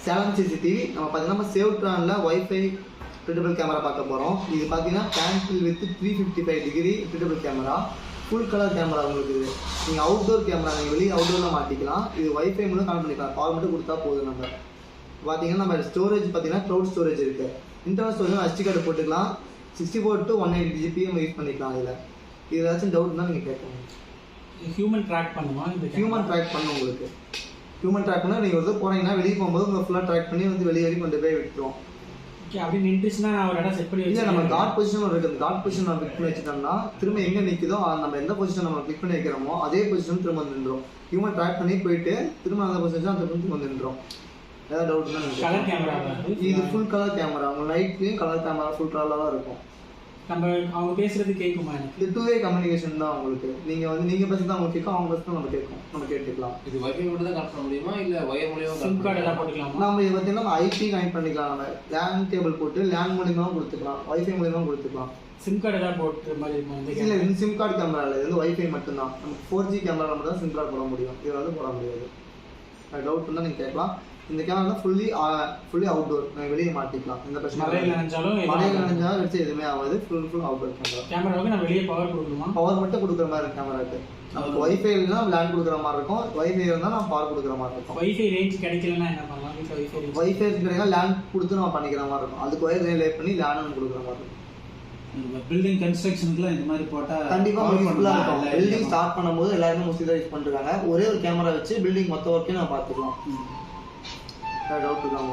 Challenge CCTV நம்ம பார்த்தீங்கன்னா சேவ்ட்ரானில் wifi ட்ரிட்டபிள் camera பார்க்க போகிறோம். இது பார்த்தீங்கன்னா candle with 355 degree rotatable camera, full colour camera உங்களுக்கு. இது நீங்கள் அவுட்டோர் கேமரா நீங்கள் வெளியே அவுட்டோரில் மாட்டிக்கலாம். இது வைஃபை மூலம் கனெக்ட் பண்ணிக்கலாம். கால் மட்டும் கொடுத்தா போதும். நம்ம பார்த்தீங்கன்னா நம்ம ஸ்டோரேஜ் பார்த்தீங்கன்னா க்ளவுட் ஸ்டோரேஜ் இருக்குது. இன்டர்னல் ஸ்டோரேஜ் SD கார்டு போட்டுக்கலாம். 64 to 180 GB நம்ம யூஸ் பண்ணிக்கலாம். இதில் ஏதாச்சும் டவுட் தான் நீங்கள் கேட்கணும். ஹியூமன் ட்ராக் பண்ணுமா? ஹியூமன் ட்ராக் பண்ணும் உங்களுக்கு. ஹியூமன் ட்ராக் பண்ணால் நீங்கள் வந்து போனீங்கன்னா வெளியே போகும்போது உங்களை ஃபுல்லாக ட்ராக் பண்ணி வந்து வெளியே வரைக்கும் கொண்டு போய் விட்டுருவோம். ஓகே, அப்படி நின்றுச்சுன்னா நான் ஒரு இடம் செட் பண்ணி வச்சு நம்ம காட் பொசிஷன் இருக்குது. அந்த காட் பொசிஷன் நம்ம கிளிக் பண்ணி வச்சுட்டோம்னா திரும்ப எங்கே நிற்குதோ நம்ம எந்த பொசிஷன் நம்ம கிளிக் பண்ணி வைக்கிறோமோ அதே பொசிஷன் திரும்ப நின்றோம். ஹியூமன் ட்ராக் பண்ணி போயிட்டு திரும்ப அந்த பொசிஷன் அந்த திரும்ப நின்றோம். ஏதாவது டவுட் தான்? கலர் கேமரா இது ஃபுல் கலர் கேமரா. உங்கள் நைட்லேயும் கலர் கேமரா ஃபுல் கலரில் தான் இருக்கும். நம்ம அவங்க பேசுறது கேட்குமா? இது 2-way கம்யூனிகேஷன் தான் உங்களுக்கு. நீங்கள் பேசுறது அவங்க கேட்கும், அவங்க பேசுறது நம்ம கேட்கும், நம்ம கேட்டுக்கலாம். இது வைஃபை மட்டும் தான் கனெக்ட் பண்ண முடியுமா இல்லை ஒயர் மூலியமா சிம் கார்டு எல்லாம் போட்டுக்கலாமா? நம்ம இது பார்த்தீங்கன்னா ஐபி கனெக்ட் பண்ணிக்கலாம். நம்ம லேண்ட் கேபிள் போட்டு லேண்ட் மூலியமாக கொடுத்துக்கலாம், வைஃபை மூலியமாக கொடுத்துக்கலாம். சிம் கார்டு எல்லாம் போட்டு மாதிரி இருக்கும். இல்லை, இது சிம் கார்டு கேமரா இல்லை, இது வந்து வைஃபை மட்டும்தான். நமக்கு 4G கேமரா மட்டும் தான் சிம் கார்டு போட முடியும். இது வந்து போட முடியாது. டவுட் இருந்தால் நீங்கள் கேட்கலாம். இந்த கேமரா தான் ஃபுல்லி அவுட்டோர். நம்ம வெளியே மாட்டிக்கலாம். எந்த பிரச்சனை மழையில் நனைஞ்சாலும் வச்சு எதுவுமே ஆகாது. Full outdoor camera. கேமராவுக்கு நான் வெளியே பவர் கொடுக்கணுமா? பவர் மட்டும் கொடுக்குற மாதிரி இருக்கும் கேமராக்கு. நமக்கு வைஃபை இல்லைனா லேண்ட் கொடுக்குற மாதிரி இருக்கும். வைஃபை இருந்தால் நம்ம பவர் கொடுக்குற மாதிரி இருக்கும். வைஃபை ரேஞ்ச் கிடைக்கலன்னா என்ன பண்ணலாம்? வைஃபை கிடைக்கலாம் லேண்ட் கொடுத்து நம்ம பண்ணிக்கிற மாதிரி இருக்கும். அதுக்கு ஒயர் ரிலே பண்ணி லேண்ட் கொடுக்குற மாதிரி இருக்கும். பில்டிங் கன்ஸ்ட்ரக்ஷனுக்குலாம் இந்த மாதிரி போட்டால் கண்டிப்பாக யூஸ்ஃபுல்லாக இருக்கும். பில்டிங் ஸ்டார்ட் பண்ணும்போது எல்லாருமே மோஸ்ட்லி தான் யூஸ் பண்ணுறாங்க. ஒரே ஒரு கேமரா வச்சு பில்டிங் மொத்த ஒர்க்கையும் நம்ம பார்த்துக்கலாம். டவுட் தான்.